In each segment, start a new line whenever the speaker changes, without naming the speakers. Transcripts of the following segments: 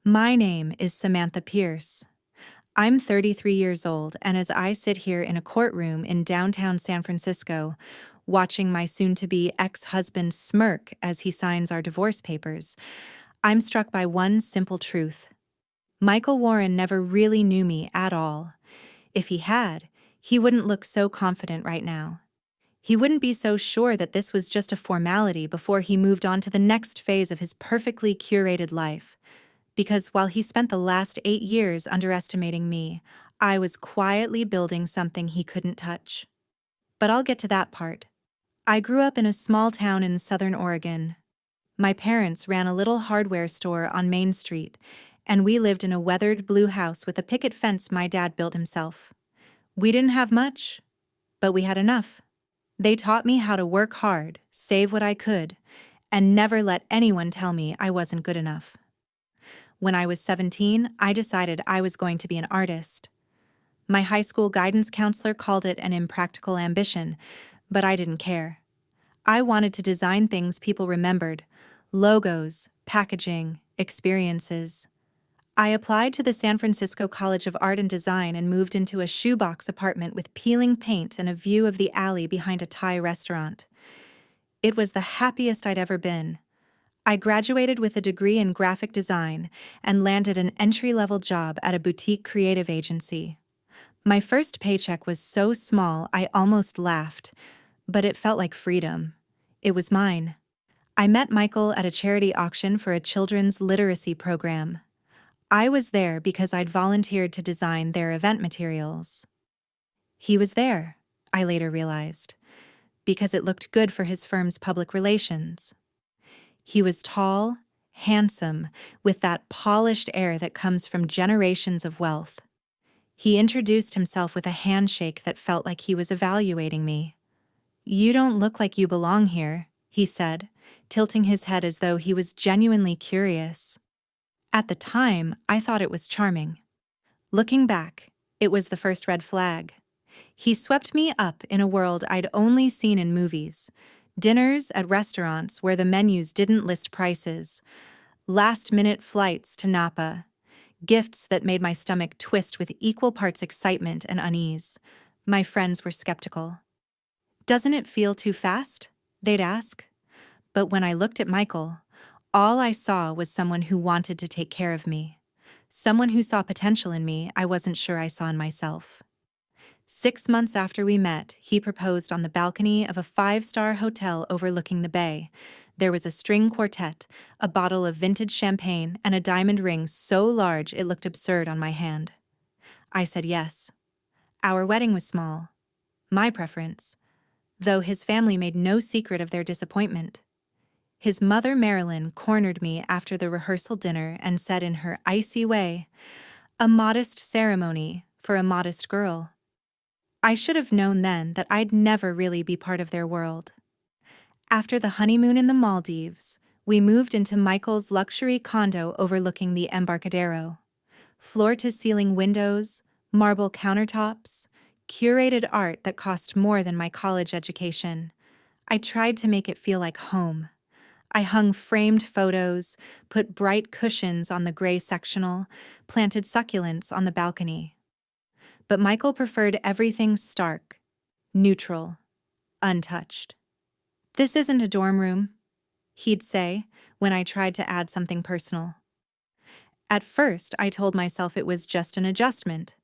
My name is Samantha Pierce. I'm 33 years old, and as I sit here in a courtroom in downtown San Francisco, watching my soon-to-be ex-husband smirk as he signs our divorce papers, I'm struck by one simple truth. Michael Warren never really knew me at all. If he had, he wouldn't look so confident right now. He wouldn't be so sure that this was just a formality before he moved on to the next phase of his perfectly curated life. Because while he spent the last 8 years underestimating me, I was quietly building something he couldn't touch. But I'll get to that part. I grew up in a small town in southern Oregon. My parents ran a little hardware store on Main Street, and we lived in a weathered blue house with a picket fence my dad built himself. We didn't have much, but we had enough. They taught me how to work hard, save what I could, and never let anyone tell me I wasn't good enough. When I was 17, I decided I was going to be an artist. My high school guidance counselor called it an impractical ambition, but I didn't care. I wanted to design things people remembered: logos, packaging, experiences. I applied to the San Francisco College of Art and Design and moved into a shoebox apartment with peeling paint and a view of the alley behind a Thai restaurant. It was the happiest I'd ever been. I graduated with a degree in graphic design and landed an entry-level job at a boutique creative agency. My first paycheck was so small I almost laughed, but it felt like freedom. It was mine. I met Michael at a charity auction for a children's literacy program. I was there because I'd volunteered to design their event materials. He was there, I later realized, because it looked good for his firm's public relations. He was tall, handsome, with that polished air that comes from generations of wealth. He introduced himself with a handshake that felt like he was evaluating me. "You don't look like you belong here," he said, tilting his head as though he was genuinely curious. At the time, I thought it was charming. Looking back, it was the first red flag. He swept me up in a world I'd only seen in movies. Dinners at restaurants where the menus didn't list prices, last-minute flights to Napa, gifts that made my stomach twist with equal parts excitement and unease. My friends were skeptical. "Doesn't it feel too fast?" they'd ask. But when I looked at Michael, all I saw was someone who wanted to take care of me. Someone who saw potential in me I wasn't sure I saw in myself. 6 months after we met, he proposed on the balcony of a 5-star hotel overlooking the bay. There was a string quartet, a bottle of vintage champagne, and a diamond ring so large it looked absurd on my hand. I said yes. Our wedding was small. My preference. Though his family made no secret of their disappointment. His mother, Marilyn, cornered me after the rehearsal dinner and said in her icy way, "A modest ceremony for a modest girl." I should have known then that I'd never really be part of their world. After the honeymoon in the Maldives, we moved into Michael's luxury condo overlooking the Embarcadero. Floor-to-ceiling windows, marble countertops, curated art that cost more than my college education. I tried to make it feel like home. I hung framed photos, put bright cushions on the gray sectional, planted succulents on the balcony. But Michael preferred everything stark, neutral, untouched. "This isn't a dorm room," he'd say when I tried to add something personal. At first, I told myself it was just an adjustment.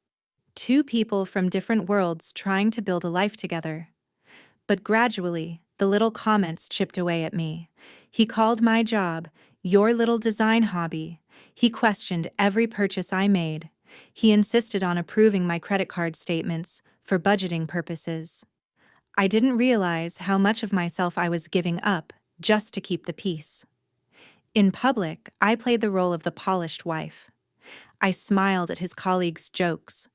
Two people from different worlds trying to build a life together. But gradually, the little comments chipped away at me. He called my job "your little design hobby." He questioned every purchase I made. He insisted on approving my credit card statements for budgeting purposes. I didn't realize how much of myself I was giving up just to keep the peace. In public, I played the role of the polished wife. I smiled at his colleagues' jokes.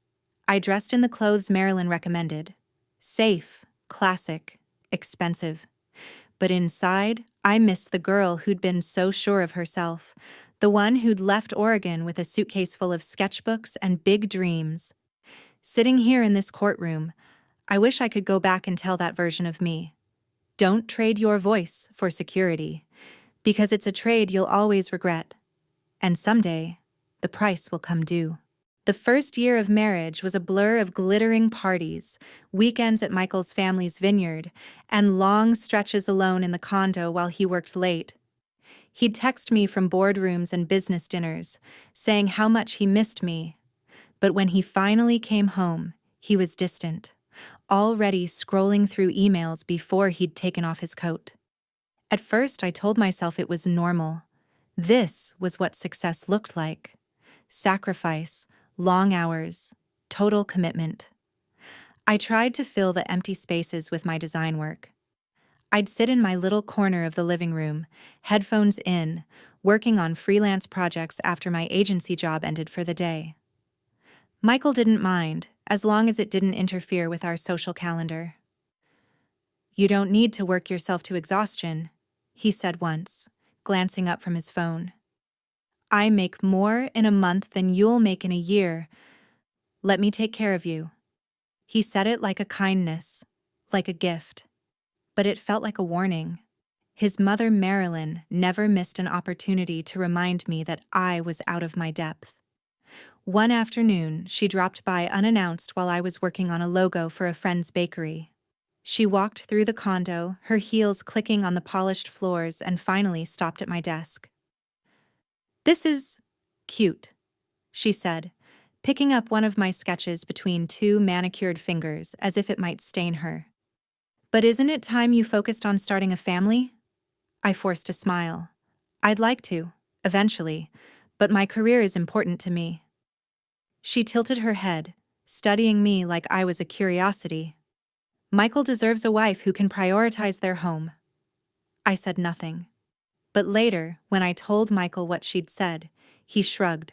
I dressed in the clothes Marilyn recommended. Safe, classic, expensive. But inside, I missed the girl who'd been so sure of herself, the one who'd left Oregon with a suitcase full of sketchbooks and big dreams. Sitting here in this courtroom, I wish I could go back and tell that version of me. Don't trade your voice for security, because it's a trade you'll always regret. And someday, the price will come due. The first year of marriage was a blur of glittering parties, weekends at Michael's family's vineyard, and long stretches alone in the condo while he worked late. He'd text me from boardrooms and business dinners, saying how much he missed me. But when he finally came home, he was distant, already scrolling through emails before he'd taken off his coat. At first, I told myself it was normal. This was what success looked like. Sacrifice, long hours, total commitment. I tried to fill the empty spaces with my design work. I'd sit in my little corner of the living room, headphones in, working on freelance projects after my agency job ended for the day. Michael didn't mind, as long as it didn't interfere with our social calendar. "You don't need to work yourself to exhaustion," he said once, glancing up from his phone. "I make more in a month than you'll make in a year. Let me take care of you." He said it like a kindness, like a gift. But it felt like a warning. His mother, Marilyn, never missed an opportunity to remind me that I was out of my depth. One afternoon, she dropped by unannounced while I was working on a logo for a friend's bakery. She walked through the condo, her heels clicking on the polished floors, and finally stopped at my desk. "This is cute," she said, picking up one of my sketches between two manicured fingers as if it might stain her. "But isn't it time you focused on starting a family?" I forced a smile. "I'd like to, eventually, but my career is important to me." She tilted her head, studying me like I was a curiosity. "Michael deserves a wife who can prioritize their home." I said nothing. But later, when I told Michael what she'd said, he shrugged.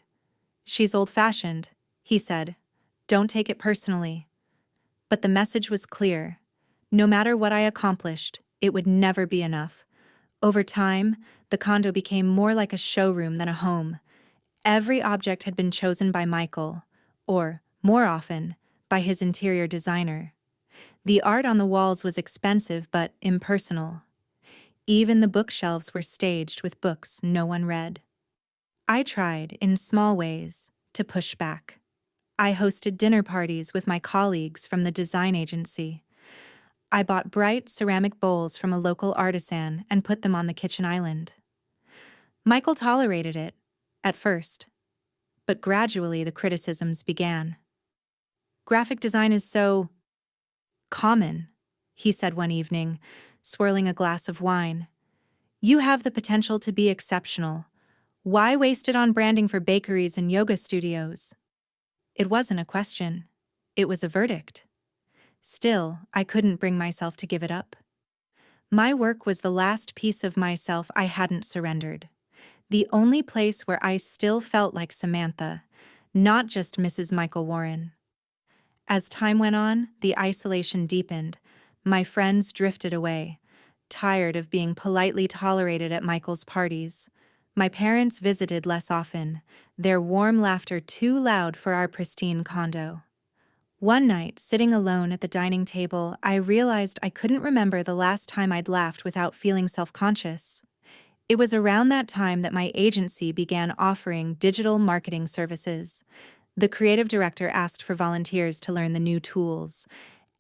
"She's old-fashioned," he said. "Don't take it personally." But the message was clear. No matter what I accomplished, it would never be enough. Over time, the condo became more like a showroom than a home. Every object had been chosen by Michael, or, more often, by his interior designer. The art on the walls was expensive but impersonal. Even the bookshelves were staged with books no one read. I tried, in small ways, to push back. I hosted dinner parties with my colleagues from the design agency. I bought bright ceramic bowls from a local artisan and put them on the kitchen island. Michael tolerated it, at first, but gradually the criticisms began. "Graphic design is so common," he said one evening, swirling a glass of wine. "You have the potential to be exceptional. Why waste it on branding for bakeries and yoga studios?" It wasn't a question. It was a verdict. Still, I couldn't bring myself to give it up. My work was the last piece of myself I hadn't surrendered. The only place where I still felt like Samantha, not just Mrs. Michael Warren. As time went on, the isolation deepened. My friends drifted away, tired of being politely tolerated at Michael's parties. My parents visited less often, their warm laughter too loud for our pristine condo. One night, sitting alone at the dining table, I realized I couldn't remember the last time I'd laughed without feeling self-conscious. It was around that time that my agency began offering digital marketing services. The creative director asked for volunteers to learn the new tools: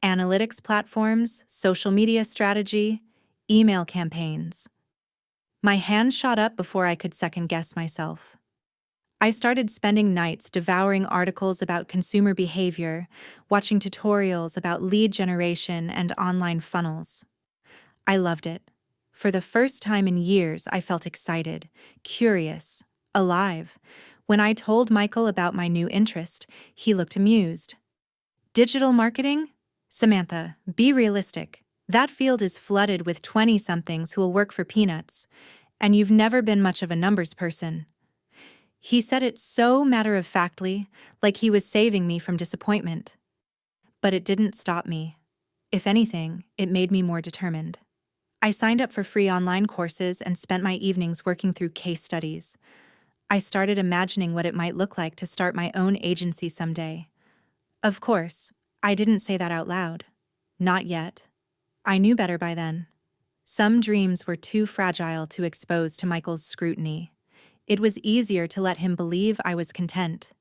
analytics platforms, social media strategy, email campaigns. My hand shot up before I could second-guess myself. I started spending nights devouring articles about consumer behavior, watching tutorials about lead generation and online funnels. I loved it. For the first time in years, I felt excited, curious, alive. When I told Michael about my new interest, he looked amused. "Digital marketing? Samantha, be realistic. That field is flooded with 20-somethings who will work for peanuts, and you've never been much of a numbers person." He said it so matter-of-factly, like he was saving me from disappointment. But it didn't stop me. If anything, it made me more determined. I signed up for free online courses and spent my evenings working through case studies. I started imagining what it might look like to start my own agency someday. Of course, I didn't say that out loud. Not yet. I knew better by then. Some dreams were too fragile to expose to Michael's scrutiny. It was easier to let him believe I was content,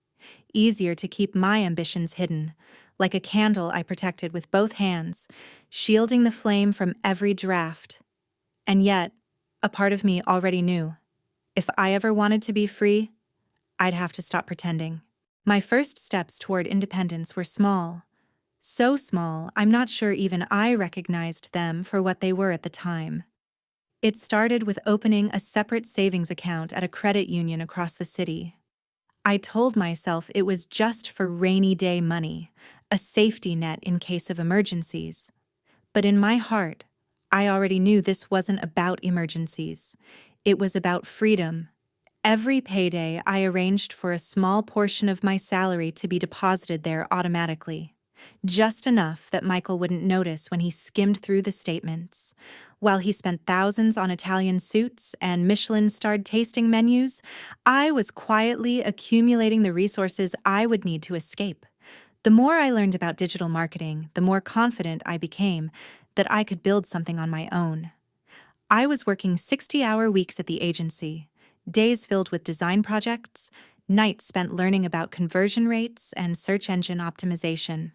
easier to keep my ambitions hidden, like a candle I protected with both hands, shielding the flame from every draft. And yet, a part of me already knew. If I ever wanted to be free, I'd have to stop pretending. My first steps toward independence were small. So small, I'm not sure even I recognized them for what they were at the time. It started with opening a separate savings account at a credit union across the city. I told myself it was just for rainy day money, a safety net in case of emergencies. But in my heart, I already knew this wasn't about emergencies. It was about freedom. Every payday, I arranged for a small portion of my salary to be deposited there automatically. Just enough that Michael wouldn't notice when he skimmed through the statements. While he spent thousands on Italian suits and Michelin-starred tasting menus, I was quietly accumulating the resources I would need to escape. The more I learned about digital marketing, the more confident I became that I could build something on my own. I was working 60-hour weeks at the agency, days filled with design projects, nights spent learning about conversion rates and search engine optimization.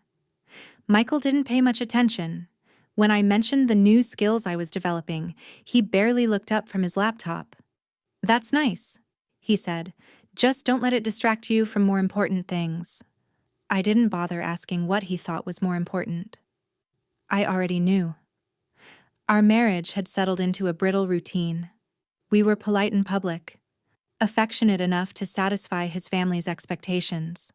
Michael didn't pay much attention. When I mentioned the new skills I was developing, he barely looked up from his laptop. "That's nice," he said. "Just don't let it distract you from more important things." I didn't bother asking what he thought was more important. I already knew. Our marriage had settled into a brittle routine. We were polite in public, affectionate enough to satisfy his family's expectations.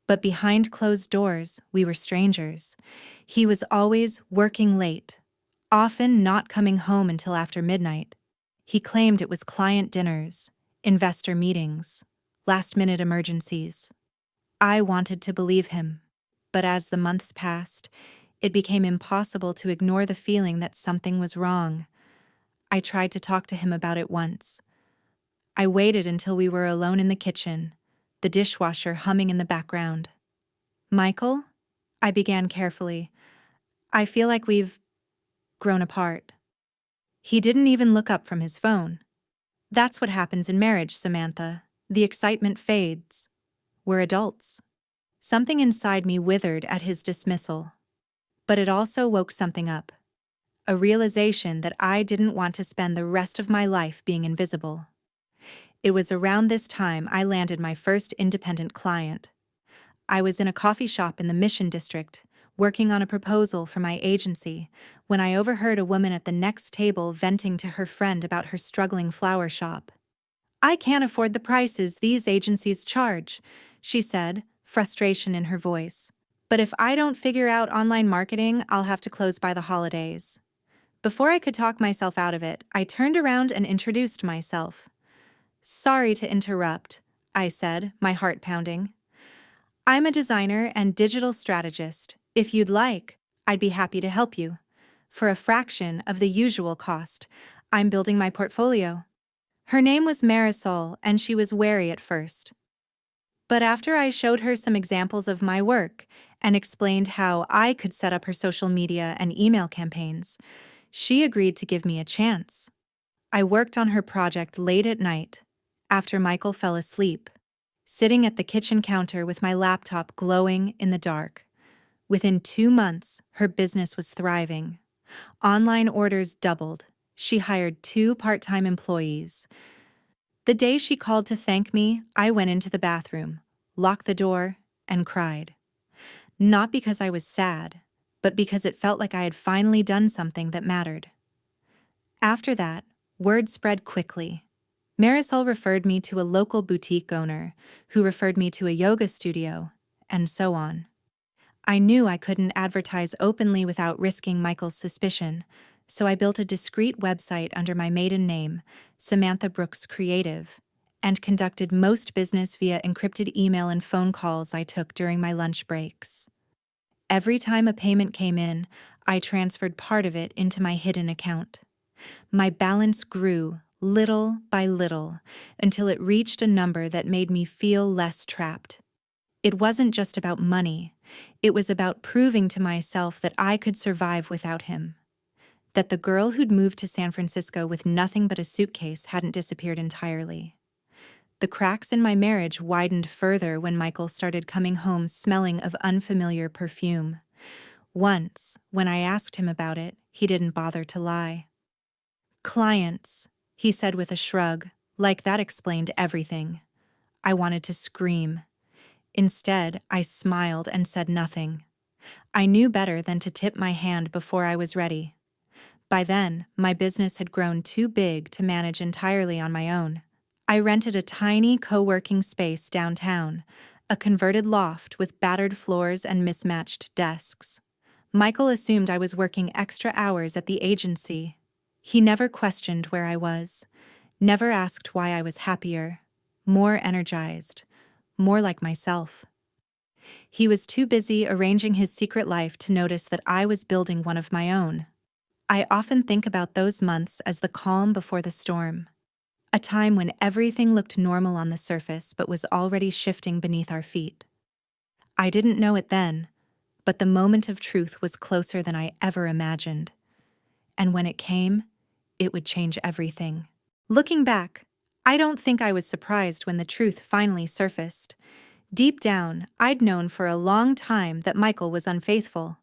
But behind closed doors, we were strangers. He was always working late, often not coming home until after midnight. He claimed it was client dinners, investor meetings, last-minute emergencies. I wanted to believe him, but as the months passed, it became impossible to ignore the feeling that something was wrong. I tried to talk to him about it once. I waited until we were alone in the kitchen, the dishwasher humming in the background. "Michael?" I began carefully. "I feel like we've grown apart." He didn't even look up from his phone. "That's what happens in marriage, Samantha. The excitement fades. We're adults." Something inside me withered at his dismissal. But it also woke something up. A realization that I didn't want to spend the rest of my life being invisible. It was around this time I landed my first independent client. I was in a coffee shop in the Mission District, working on a proposal for my agency, when I overheard a woman at the next table venting to her friend about her struggling flower shop. "I can't afford the prices these agencies charge," she said, frustration in her voice. "But if I don't figure out online marketing, I'll have to close by the holidays." Before I could talk myself out of it, I turned around and introduced myself. "Sorry to interrupt," I said, my heart pounding. "I'm a designer and digital strategist. If you'd like, I'd be happy to help you. For a fraction of the usual cost, I'm building my portfolio." Her name was Marisol, and she was wary at first. But after I showed her some examples of my work and explained how I could set up her social media and email campaigns, she agreed to give me a chance. I worked on her project late at night, after Michael fell asleep, sitting at the kitchen counter with my laptop glowing in the dark. Within 2 months, her business was thriving. Online orders doubled. She hired 2 part-time employees. The day she called to thank me, I went into the bathroom, locked the door, and cried. Not because I was sad, but because it felt like I had finally done something that mattered. After that, word spread quickly. Marisol referred me to a local boutique owner, who referred me to a yoga studio, and so on. I knew I couldn't advertise openly without risking Michael's suspicion, so I built a discreet website under my maiden name, Samantha Brooks Creative, and conducted most business via encrypted email and phone calls I took during my lunch breaks. Every time a payment came in, I transferred part of it into my hidden account. My balance grew, little by little, until it reached a number that made me feel less trapped. It wasn't just about money. It was about proving to myself that I could survive without him. That the girl who'd moved to San Francisco with nothing but a suitcase hadn't disappeared entirely. The cracks in my marriage widened further when Michael started coming home smelling of unfamiliar perfume. Once, when I asked him about it, he didn't bother to lie. "Clients," he said with a shrug, like that explained everything. I wanted to scream. Instead, I smiled and said nothing. I knew better than to tip my hand before I was ready. By then, my business had grown too big to manage entirely on my own. I rented a tiny co-working space downtown, a converted loft with battered floors and mismatched desks. Michael assumed I was working extra hours at the agency. He never questioned where I was, never asked why I was happier, more energized, more like myself. He was too busy arranging his secret life to notice that I was building one of my own. I often think about those months as the calm before the storm, a time when everything looked normal on the surface but was already shifting beneath our feet. I didn't know it then, but the moment of truth was closer than I ever imagined. And when it came, it would change everything. Looking back, I don't think I was surprised when the truth finally surfaced. Deep down, I'd known for a long time that Michael was unfaithful.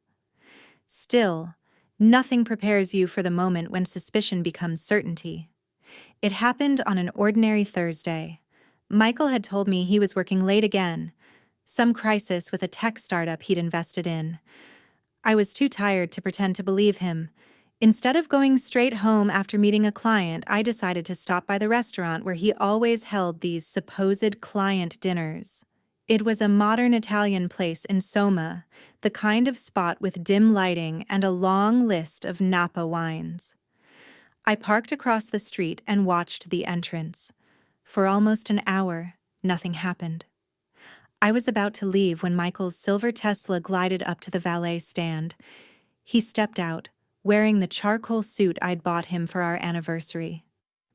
Still, nothing prepares you for the moment when suspicion becomes certainty. It happened on an ordinary Thursday. Michael had told me he was working late again, some crisis with a tech startup he'd invested in. I was too tired to pretend to believe him. Instead of going straight home after meeting a client, I decided to stop by the restaurant where he always held these supposed client dinners. It was a modern Italian place in Soma, the kind of spot with dim lighting and a long list of Napa wines. I parked across the street and watched the entrance. For almost an hour, nothing happened. I was about to leave when Michael's silver Tesla glided up to the valet stand. He stepped out, wearing the charcoal suit I'd bought him for our anniversary.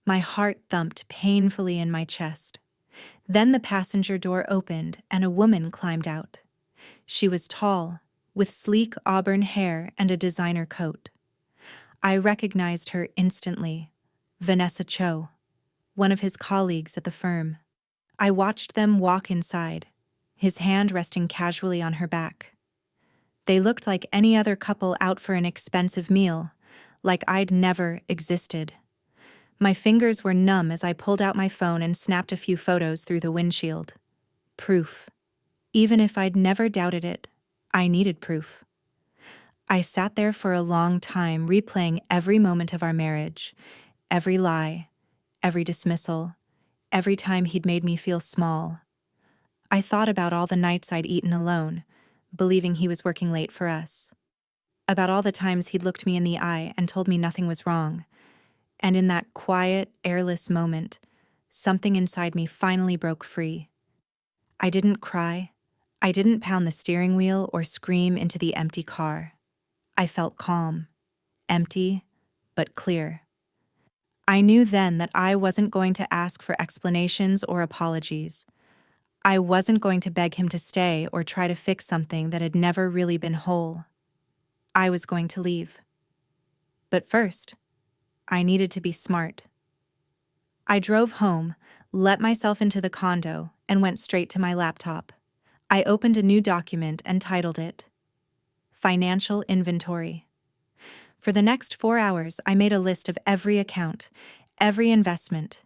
My heart thumped painfully in my chest. Then the passenger door opened and a woman climbed out. She was tall, with sleek auburn hair and a designer coat. I recognized her instantly. Vanessa Cho, one of his colleagues at the firm. I watched them walk inside, his hand resting casually on her back. They looked like any other couple out for an expensive meal, like I'd never existed. My fingers were numb as I pulled out my phone and snapped a few photos through the windshield. Proof. Even if I'd never doubted it, I needed proof. I sat there for a long time replaying every moment of our marriage, every lie, every dismissal, every time he'd made me feel small. I thought about all the nights I'd eaten alone, believing he was working late for us. About all the times he'd looked me in the eye and told me nothing was wrong. And in that quiet, airless moment, something inside me finally broke free. I didn't cry. I didn't pound the steering wheel or scream into the empty car. I felt calm, empty, but clear. I knew then that I wasn't going to ask for explanations or apologies. I wasn't going to beg him to stay or try to fix something that had never really been whole. I was going to leave. But first, I needed to be smart. I drove home, let myself into the condo, and went straight to my laptop. I opened a new document and titled it Financial Inventory. For the next 4 hours, I made a list of every account, every investment,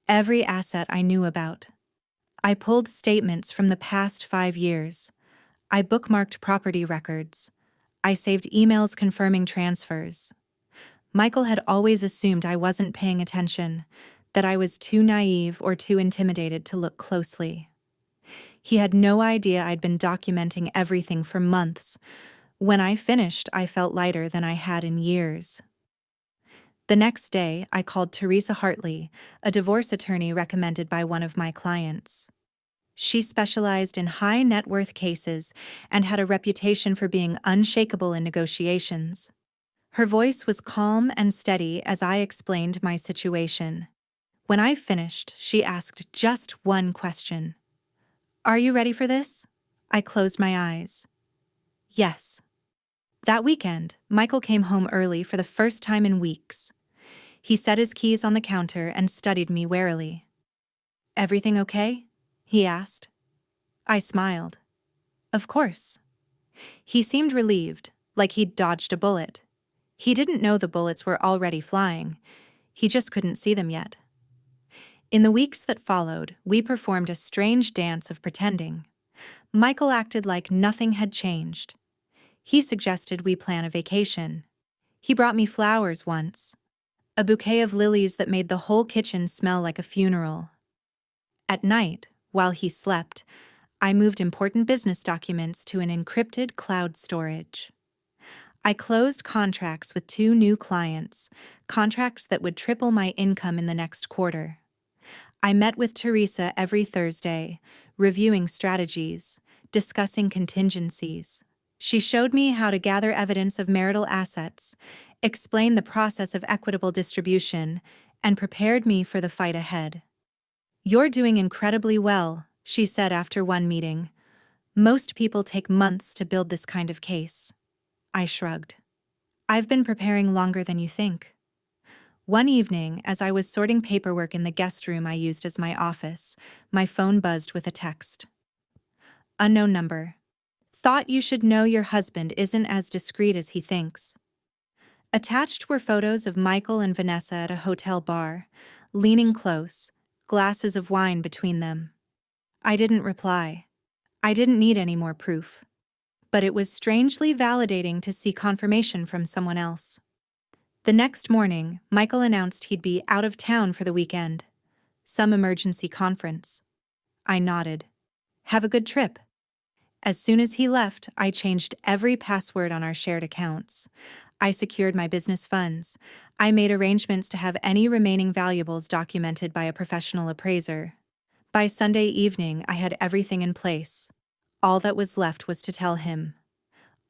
every asset I knew about. I pulled statements from the past 5 years. I bookmarked property records. I saved emails confirming transfers. Michael had always assumed I wasn't paying attention, that I was too naive or too intimidated to look closely. He had no idea I'd been documenting everything for months. When I finished, I felt lighter than I had in years. The next day, I called Teresa Hartley, a divorce attorney recommended by one of my clients. She specialized in high net worth cases and had a reputation for being unshakable in negotiations. Her voice was calm and steady as I explained my situation. When I finished, she asked just one question. "Are you ready for this?" I closed my eyes. Yes. That weekend, Michael came home early for the first time in weeks. He set his keys on the counter and studied me warily. "Everything okay?" he asked. I smiled. "Of course." He seemed relieved, like he'd dodged a bullet. He didn't know the bullets were already flying. He just couldn't see them yet. In the weeks that followed, we performed a strange dance of pretending. Michael acted like nothing had changed. He suggested we plan a vacation. He brought me flowers once, a bouquet of lilies that made the whole kitchen smell like a funeral. At night, while he slept, I moved important business documents to an encrypted cloud storage. I closed contracts with 2 new clients, contracts that would triple my income in the next quarter. I met with Teresa every Thursday, reviewing strategies, discussing contingencies. She showed me how to gather evidence of marital assets, explained the process of equitable distribution, and prepared me for the fight ahead. "You're doing incredibly well," she said after one meeting. "Most people take months to build this kind of case." I shrugged. "I've been preparing longer than you think." One evening, as I was sorting paperwork in the guest room I used as my office, my phone buzzed with a text. Unknown number. "Thought you should know your husband isn't as discreet as he thinks." Attached were photos of Michael and Vanessa at a hotel bar, leaning close, glasses of wine between them. I didn't reply. I didn't need any more proof. But it was strangely validating to see confirmation from someone else. The next morning, Michael announced he'd be out of town for the weekend. Some emergency conference. I nodded. "Have a good trip." As soon as he left, I changed every password on our shared accounts. I secured my business funds. I made arrangements to have any remaining valuables documented by a professional appraiser. By Sunday evening, I had everything in place. All that was left was to tell him.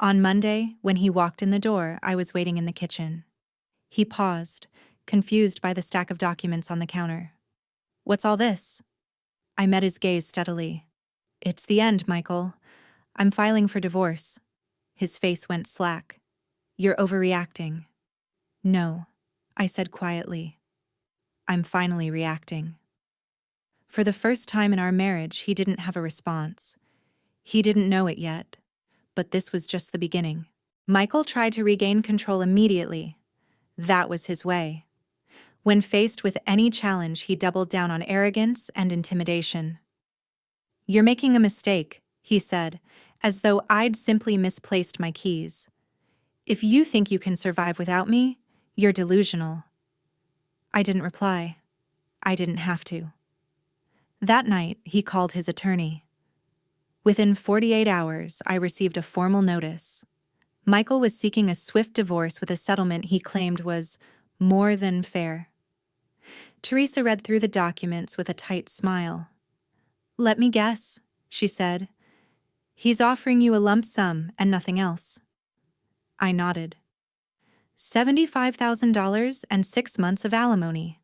On Monday, when he walked in the door, I was waiting in the kitchen. He paused, confused by the stack of documents on the counter. "What's all this?" I met his gaze steadily. "It's the end, Michael. I'm filing for divorce." His face went slack. "You're overreacting." "No," I said quietly. "I'm finally reacting." For the first time in our marriage, he didn't have a response. He didn't know it yet, but this was just the beginning. Michael tried to regain control immediately. That was his way. When faced with any challenge, he doubled down on arrogance and intimidation. "You're making a mistake," he said, as though I'd simply misplaced my keys. "If you think you can survive without me, you're delusional." I didn't reply. I didn't have to. That night, he called his attorney. Within 48 hours, I received a formal notice. Michael was seeking a swift divorce with a settlement he claimed was more than fair. Teresa read through the documents with a tight smile. "Let me guess," she said. "He's offering you a lump sum and nothing else." I nodded. $75,000 and 6 months of alimony.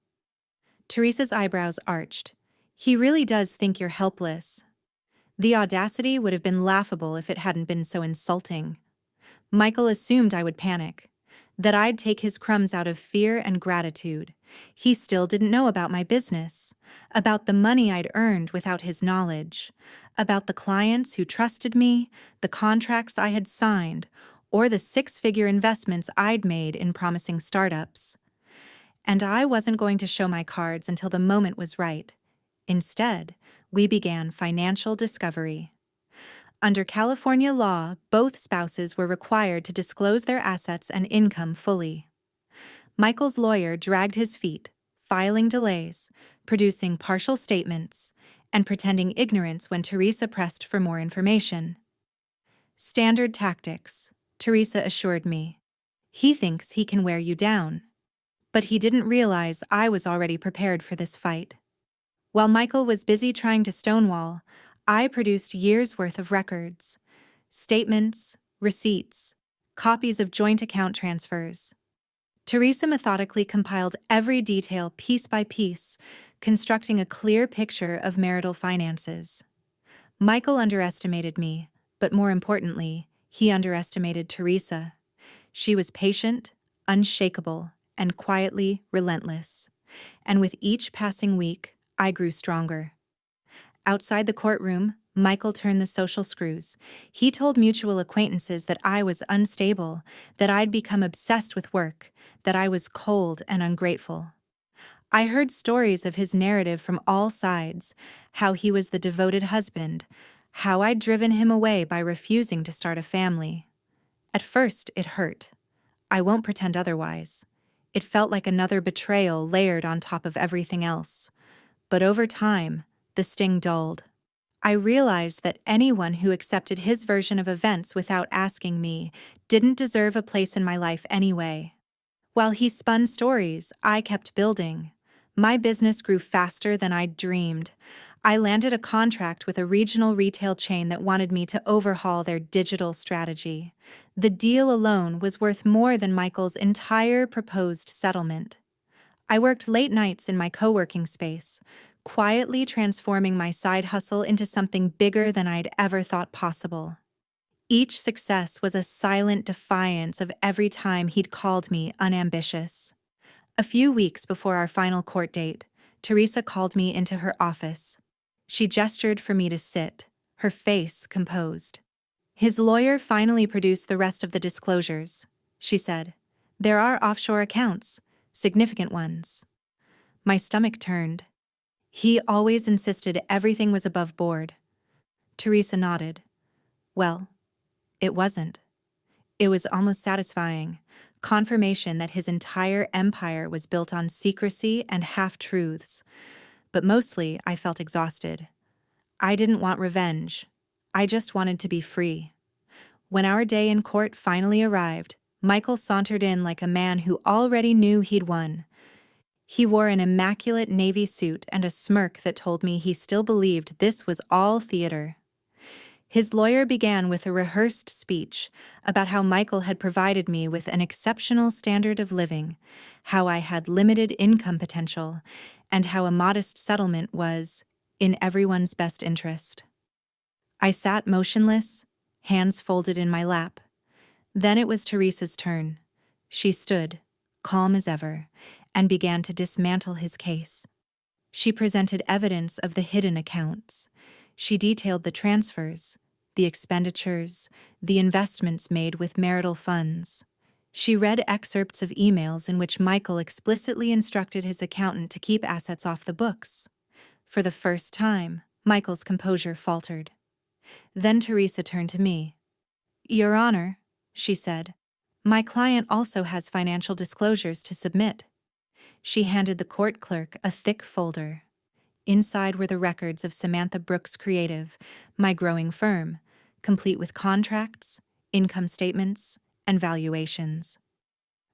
Teresa's eyebrows arched. "He really does think you're helpless." The audacity would have been laughable if it hadn't been so insulting. Michael assumed I would panic, that I'd take his crumbs out of fear and gratitude. He still didn't know about my business, about the money I'd earned without his knowledge, about the clients who trusted me, the contracts I had signed, or the 6-figure investments I'd made in promising startups. And I wasn't going to show my cards until the moment was right. Instead, we began financial discovery. Under California law, both spouses were required to disclose their assets and income fully. Michael's lawyer dragged his feet, filing delays, producing partial statements, and pretending ignorance when Teresa pressed for more information. "Standard tactics," Teresa assured me. "He thinks he can wear you down." But he didn't realize I was already prepared for this fight. While Michael was busy trying to stonewall, I produced years' worth of records, statements, receipts, copies of joint account transfers. Teresa methodically compiled every detail piece by piece, constructing a clear picture of marital finances. Michael underestimated me, but more importantly, he underestimated Teresa. She was patient, unshakable, and quietly relentless. And with each passing week, I grew stronger. Outside the courtroom, Michael turned the social screws. He told mutual acquaintances that I was unstable, that I'd become obsessed with work, that I was cold and ungrateful. I heard stories of his narrative from all sides, how he was the devoted husband, how I'd driven him away by refusing to start a family. At first, it hurt. I won't pretend otherwise. It felt like another betrayal layered on top of everything else. But over time, the sting dulled. I realized that anyone who accepted his version of events without asking me didn't deserve a place in my life anyway. While he spun stories, I kept building. My business grew faster than I'd dreamed. I landed a contract with a regional retail chain that wanted me to overhaul their digital strategy. The deal alone was worth more than Michael's entire proposed settlement. I worked late nights in my co-working space, quietly transforming my side hustle into something bigger than I'd ever thought possible. Each success was a silent defiance of every time he'd called me unambitious. A few weeks before our final court date, Teresa called me into her office. She gestured for me to sit, her face composed. His lawyer finally produced the rest of the disclosures, she said. There are offshore accounts, significant ones. My stomach turned. He always insisted everything was above board. Teresa nodded. Well, it wasn't. It was almost satisfying. Confirmation that his entire empire was built on secrecy and half-truths. But mostly, I felt exhausted. I didn't want revenge. I just wanted to be free. When our day in court finally arrived, Michael sauntered in like a man who already knew he'd won. He wore an immaculate navy suit and a smirk that told me he still believed this was all theater. His lawyer began with a rehearsed speech about how Michael had provided me with an exceptional standard of living, how I had limited income potential, and how a modest settlement was in everyone's best interest. I sat motionless, hands folded in my lap. Then it was Teresa's turn. She stood, calm as ever, and began to dismantle his case. She presented evidence of the hidden accounts. She detailed the transfers, the expenditures, the investments made with marital funds. She read excerpts of emails in which Michael explicitly instructed his accountant to keep assets off the books. For the first time, Michael's composure faltered. Then Teresa turned to me. Your Honor, she said, my client also has financial disclosures to submit. She handed the court clerk a thick folder. Inside were the records of Samantha Brooks Creative, my growing firm, complete with contracts, income statements, and valuations.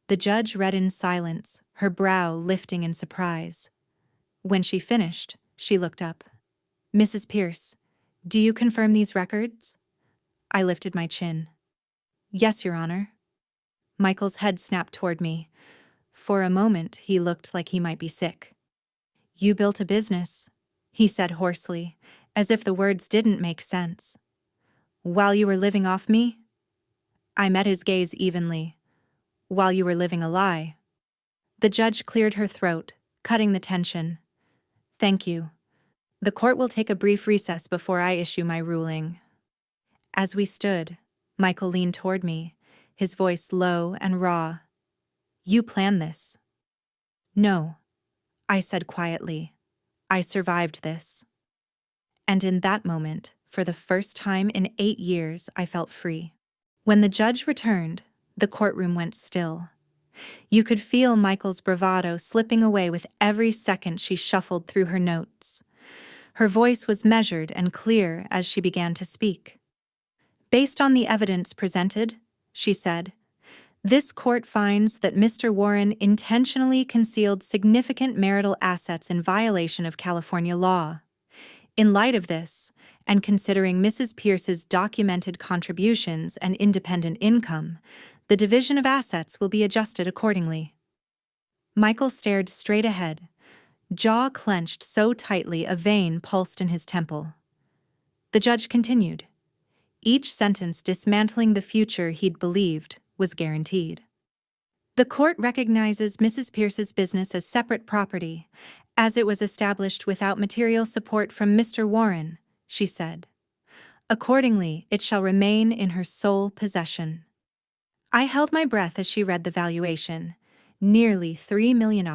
The judge read in silence, her brow lifting in surprise. When she finished, she looked up. Mrs. Pierce, do you confirm these records? I lifted my chin. Yes, Your Honor. Michael's head snapped toward me. For a moment, he looked like he might be sick. You built a business, he said hoarsely, as if the words didn't make sense. While you were living off me? I met his gaze evenly. While you were living a lie. The judge cleared her throat, cutting the tension. Thank you. The court will take a brief recess before I issue my ruling. As we stood, Michael leaned toward me, his voice low and raw. You planned this. No, I said quietly. I survived this. And in that moment, for the first time in 8 years, I felt free. When the judge returned, the courtroom went still. You could feel Michael's bravado slipping away with every second she shuffled through her notes. Her voice was measured and clear as she began to speak. Based on the evidence presented, she said, this court finds that Mr. Warren intentionally concealed significant marital assets in violation of California law. In light of this, and considering Mrs. Pierce's documented contributions and independent income, the division of assets will be adjusted accordingly. Michael stared straight ahead, jaw clenched so tightly a vein pulsed in his temple. The judge continued, each sentence dismantling the future he'd believed was guaranteed. The court recognizes Mrs. Pierce's business as separate property. As it was established without material support from Mr. Warren, she said. Accordingly, it shall remain in her sole possession. I held my breath as she read the valuation. Nearly $3 million,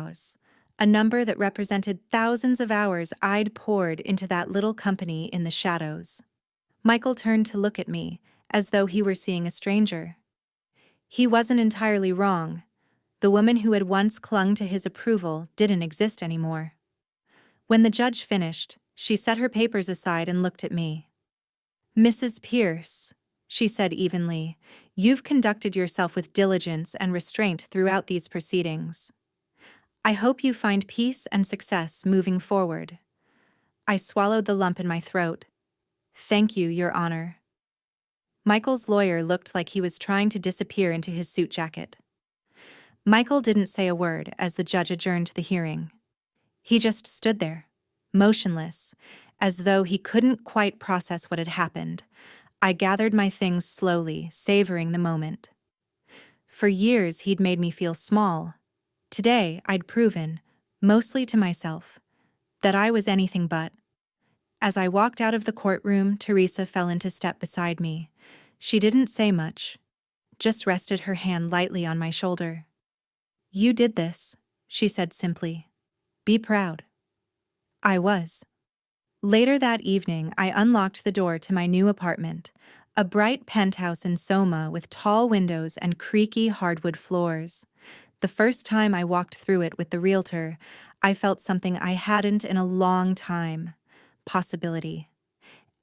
a number that represented thousands of hours I'd poured into that little company in the shadows. Michael turned to look at me, as though he were seeing a stranger. He wasn't entirely wrong. The woman who had once clung to his approval didn't exist anymore. When the judge finished, she set her papers aside and looked at me. Mrs. Pierce, she said evenly, you've conducted yourself with diligence and restraint throughout these proceedings. I hope you find peace and success moving forward. I swallowed the lump in my throat. Thank you, Your Honor. Michael's lawyer looked like he was trying to disappear into his suit jacket. Michael didn't say a word as the judge adjourned the hearing. He just stood there, motionless, as though he couldn't quite process what had happened. I gathered my things slowly, savoring the moment. For years he'd made me feel small. Today I'd proven, mostly to myself, that I was anything but. As I walked out of the courtroom, Teresa fell into step beside me. She didn't say much, just rested her hand lightly on my shoulder. You did this, she said simply. Be proud. I was. Later that evening, I unlocked the door to my new apartment, a bright penthouse in Soma with tall windows and creaky hardwood floors. The first time I walked through it with the realtor, I felt something I hadn't in a long time. Possibility.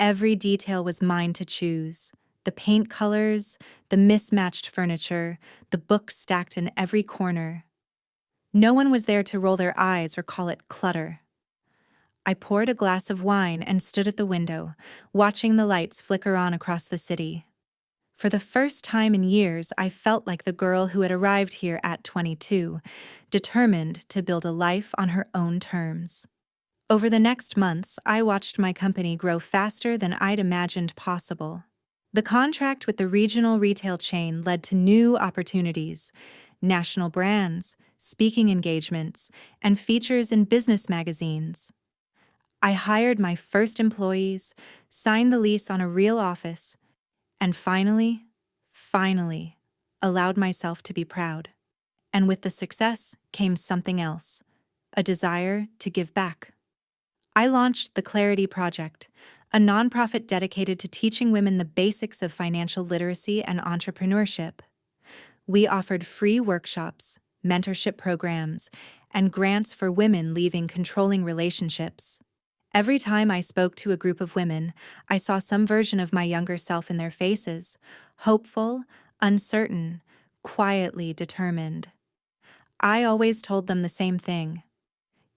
Every detail was mine to choose. The paint colors, the mismatched furniture, the books stacked in every corner. No one was there to roll their eyes or call it clutter. I poured a glass of wine and stood at the window, watching the lights flicker on across the city. For the first time in years, I felt like the girl who had arrived here at 22, determined to build a life on her own terms. Over the next months, I watched my company grow faster than I'd imagined possible. The contract with the regional retail chain led to new opportunities, national brands, speaking engagements, and features in business magazines. I hired my first employees, signed the lease on a real office, and finally, allowed myself to be proud. And with the success came something else, a desire to give back. I launched the Clarity Project, a nonprofit dedicated to teaching women the basics of financial literacy and entrepreneurship. We offered free workshops, mentorship programs, and grants for women leaving controlling relationships. Every time I spoke to a group of women, I saw some version of my younger self in their faces, hopeful, uncertain, quietly determined. I always told them the same thing.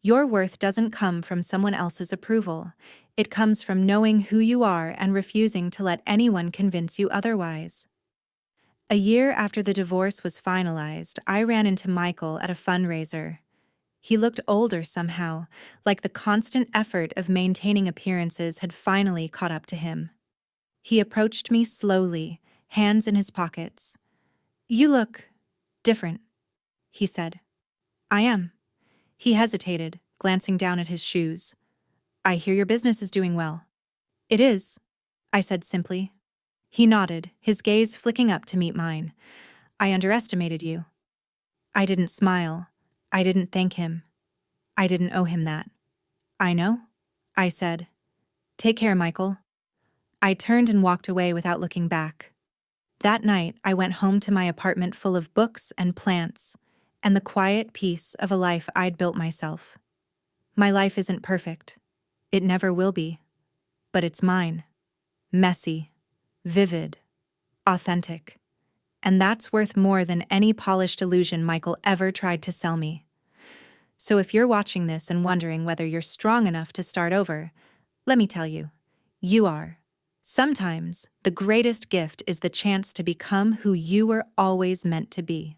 Your worth doesn't come from someone else's approval. It comes from knowing who you are and refusing to let anyone convince you otherwise. A year after the divorce was finalized, I ran into Michael at a fundraiser. He looked older somehow, like the constant effort of maintaining appearances had finally caught up to him. He approached me slowly, hands in his pockets. You look different, he said. I am. He hesitated, glancing down at his shoes. I hear your business is doing well. It is, I said simply. He nodded, his gaze flicking up to meet mine. I underestimated you. I didn't smile. I didn't thank him. I didn't owe him that. I know, I said. Take care, Michael. I turned and walked away without looking back. That night, I went home to my apartment full of books and plants, and the quiet peace of a life I'd built myself. My life isn't perfect. It never will be. But it's mine. Messy, vivid, authentic. And that's worth more than any polished illusion Michael ever tried to sell me. So if you're watching this and wondering whether you're strong enough to start over, let me tell you, you are. Sometimes the greatest gift is the chance to become who you were always meant to be.